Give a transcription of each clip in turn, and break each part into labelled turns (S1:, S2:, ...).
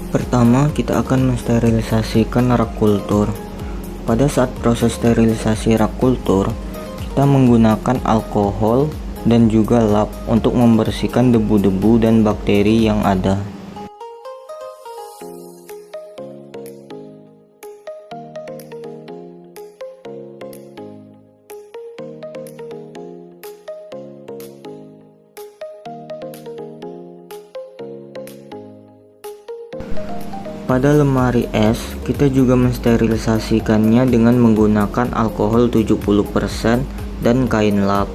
S1: Pertama, kita akan mensterilisasikan rak kultur. Pada saat proses sterilisasi rak kultur, kita menggunakan alkohol dan juga lap untuk membersihkan debu-debu dan bakteri yang ada. Pada lemari es, kita juga mensterilisasikannya dengan menggunakan alkohol 70% dan kain lap.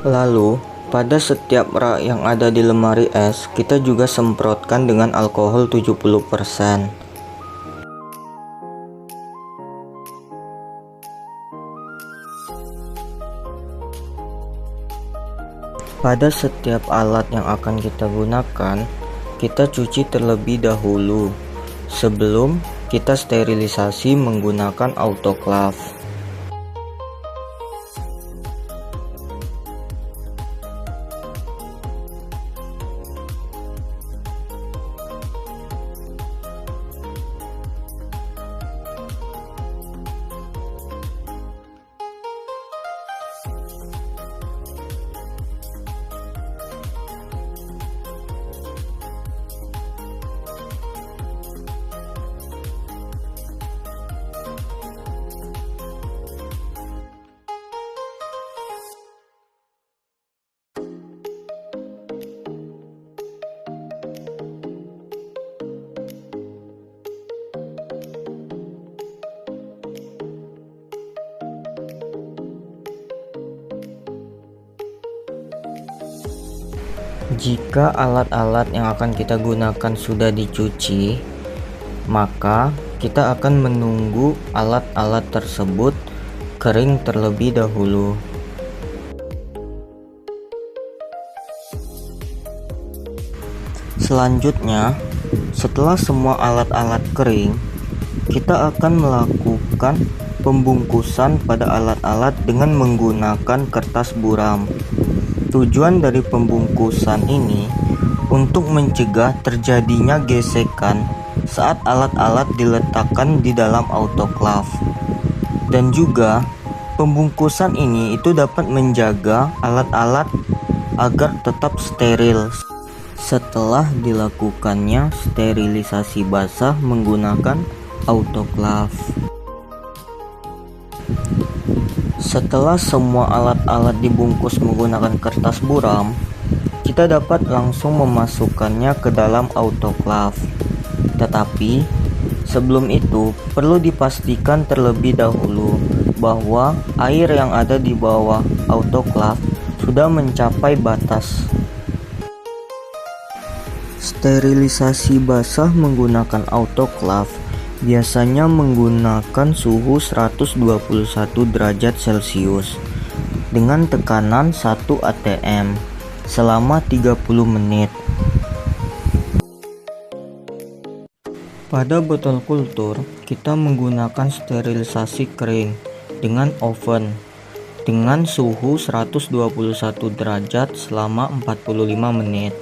S1: Lalu, pada setiap rak yang ada di lemari es, kita juga semprotkan dengan alkohol 70%. Pada setiap alat yang akan kita gunakan, kita cuci terlebih dahulu sebelum kita sterilisasi menggunakan autoclave. Jika alat-alat yang akan kita gunakan sudah dicuci, maka kita akan menunggu alat-alat tersebut kering terlebih dahulu. Selanjutnya, setelah semua alat-alat kering, kita akan melakukan pembungkusan pada alat-alat dengan menggunakan kertas buram. Tujuan dari pembungkusan ini untuk mencegah terjadinya gesekan saat alat-alat diletakkan di dalam autoclave. Dan juga pembungkusan ini itu dapat menjaga alat-alat agar tetap steril setelah dilakukannya sterilisasi basah menggunakan autoclave. Setelah semua alat-alat dibungkus menggunakan kertas buram, kita dapat langsung memasukkannya ke dalam autoclave. Tetapi sebelum itu perlu dipastikan terlebih dahulu bahwa air yang ada di bawah autoklaf sudah mencapai batas. Sterilisasi basah menggunakan autoklaf biasanya menggunakan suhu 121 derajat Celcius dengan tekanan 1 atm selama 30 menit. Pada botol kultur, kita menggunakan sterilisasi kering dengan oven dengan suhu 121 derajat selama 45 menit.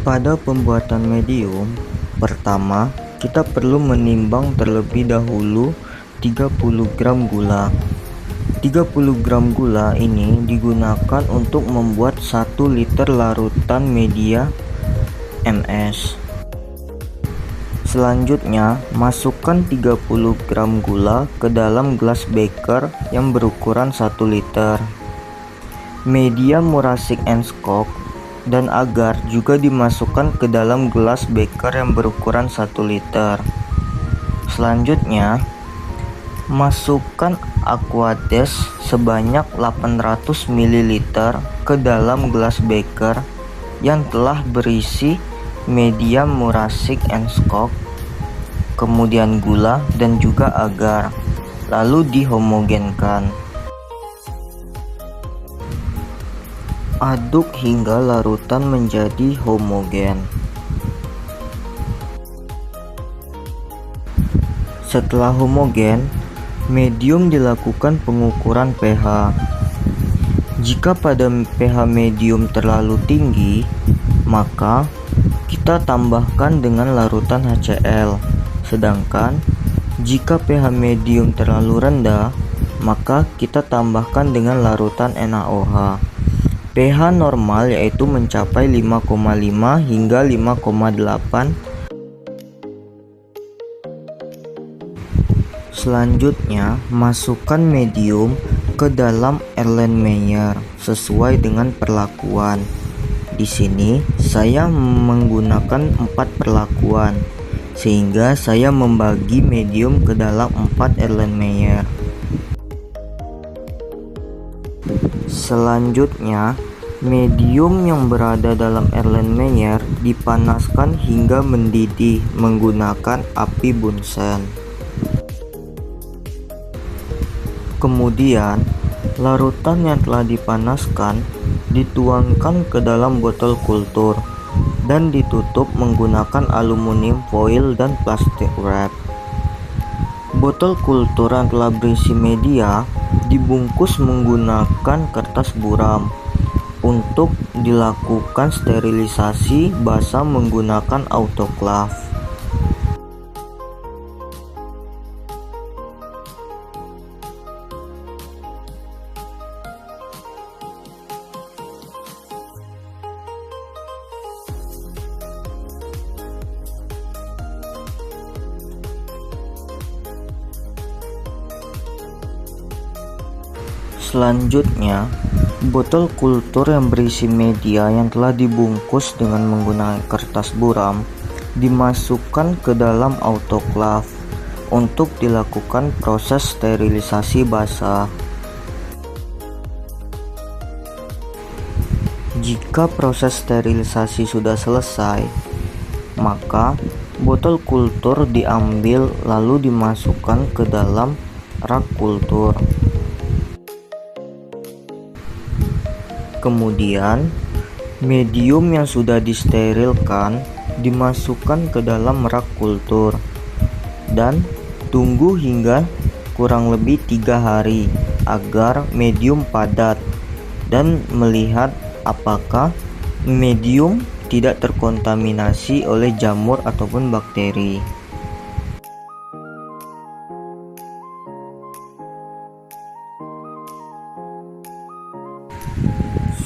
S1: Pada pembuatan medium, pertama kita perlu menimbang terlebih dahulu 30 gram gula. 30 gram gula ini digunakan untuk membuat 1 liter larutan media MS. Selanjutnya, masukkan 30 gram gula ke dalam gelas beker yang berukuran 1 liter. Media Murasik and Skok dan agar juga dimasukkan ke dalam gelas beker yang berukuran 1 liter. Selanjutnya, masukkan Aquades sebanyak 800 ml ke dalam gelas beker yang telah berisi media Murasik and Skok, kemudian gula dan juga agar, lalu dihomogenkan. Aduk hingga larutan menjadi homogen. Setelah homogen, medium dilakukan pengukuran pH. Jika pada pH medium terlalu tinggi, maka kita tambahkan dengan larutan HCl. Sedangkan jika pH medium terlalu rendah, maka kita tambahkan dengan larutan NaOH. pH normal yaitu mencapai 5,5 hingga 5,8. Selanjutnya, masukkan medium ke dalam Erlenmeyer sesuai dengan perlakuan. Di sini saya menggunakan 4 perlakuan, sehingga saya membagi medium ke dalam 4 Erlenmeyer. Selanjutnya, medium yang berada dalam Erlenmeyer dipanaskan hingga mendidih menggunakan api Bunsen. Kemudian, larutan yang telah dipanaskan dituangkan ke dalam botol kultur dan ditutup menggunakan aluminium foil dan plastik wrap. Botol kultur yang telah berisi media dibungkus menggunakan kertas buram untuk dilakukan sterilisasi basah menggunakan autoklaf. Selanjutnya, botol kultur yang berisi media yang telah dibungkus dengan menggunakan kertas buram dimasukkan ke dalam autoklaf untuk dilakukan proses sterilisasi basah. Jika proses sterilisasi sudah selesai, maka botol kultur diambil lalu dimasukkan ke dalam rak kultur. Kemudian, medium yang sudah disterilkan dimasukkan ke dalam rak kultur dan tunggu hingga kurang lebih 3 hari agar medium padat dan melihat apakah medium tidak terkontaminasi oleh jamur ataupun bakteri.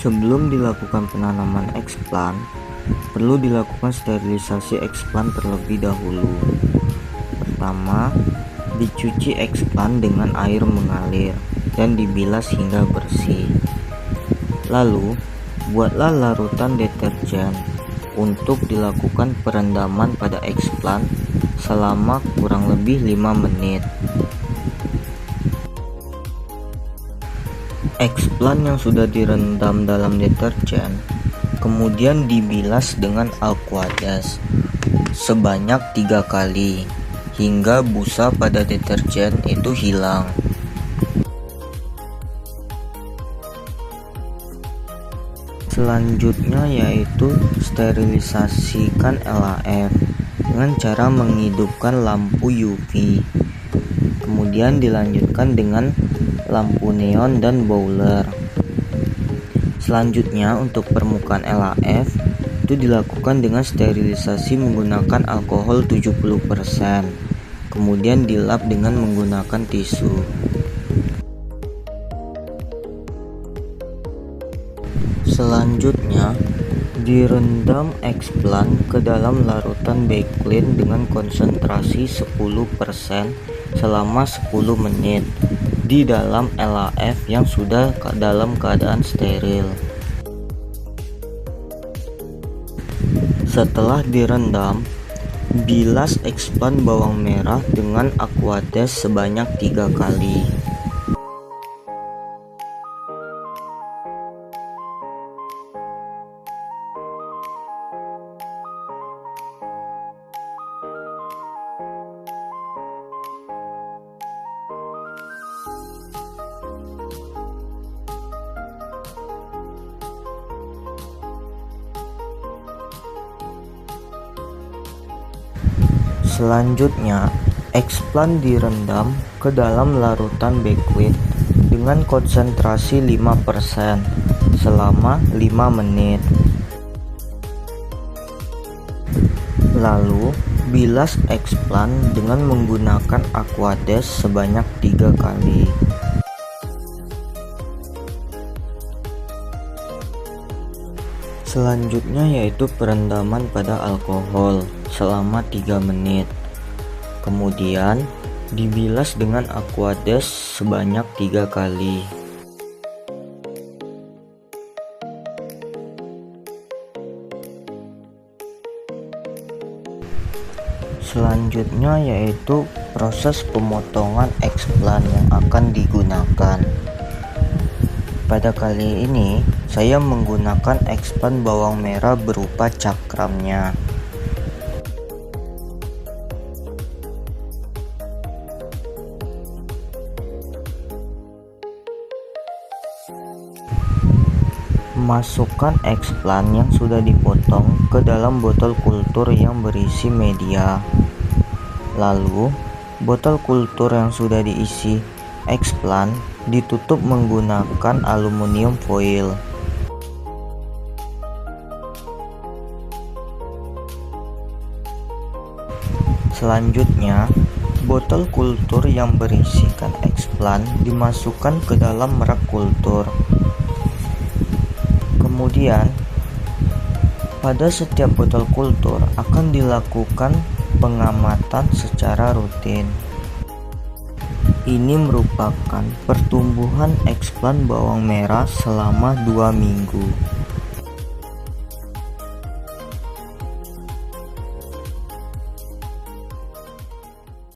S1: Sebelum dilakukan penanaman eksplan, perlu dilakukan sterilisasi eksplan terlebih dahulu. Pertama, dicuci eksplan dengan air mengalir dan dibilas hingga bersih. Lalu, buatlah larutan deterjen untuk dilakukan perendaman pada eksplan selama kurang lebih 5 menit. Eksplan yang sudah direndam dalam deterjen kemudian dibilas dengan Aquades sebanyak 3 kali hingga busa pada deterjen itu hilang. Selanjutnya yaitu sterilisasikan LAF dengan cara menghidupkan lampu UV. Kemudian dilanjutkan dengan lampu neon dan bowler. Selanjutnya untuk permukaan LAF itu dilakukan dengan sterilisasi menggunakan alkohol 70%. Kemudian dilap dengan menggunakan tisu. Selanjutnya, direndam eksplan ke dalam larutan backlin dengan konsentrasi 10% selama 10 menit di dalam LAF yang sudah dalam keadaan steril. Setelah direndam, bilas eksplan bawang merah dengan Aquades sebanyak 3 kali. Selanjutnya, eksplan direndam ke dalam larutan backwit dengan konsentrasi 5% selama 5 menit. Lalu, bilas eksplan dengan menggunakan Aquades sebanyak 3 kali. Selanjutnya yaitu perendaman pada alkohol selama 3 menit. Kemudian dibilas dengan Aquades sebanyak 3 kali. Selanjutnya yaitu proses pemotongan eksplan yang akan digunakan. Pada kali ini saya menggunakan eksplan bawang merah berupa cakramnya. Masukkan eksplan yang sudah dipotong ke dalam botol kultur yang berisi media. Lalu, botol kultur yang sudah diisi eksplan ditutup menggunakan aluminium foil. Selanjutnya, botol kultur yang berisikan eksplan dimasukkan ke dalam rak kultur. Kemudian, pada setiap botol kultur akan dilakukan pengamatan secara rutin. Ini merupakan pertumbuhan eksplan bawang merah selama 2 minggu.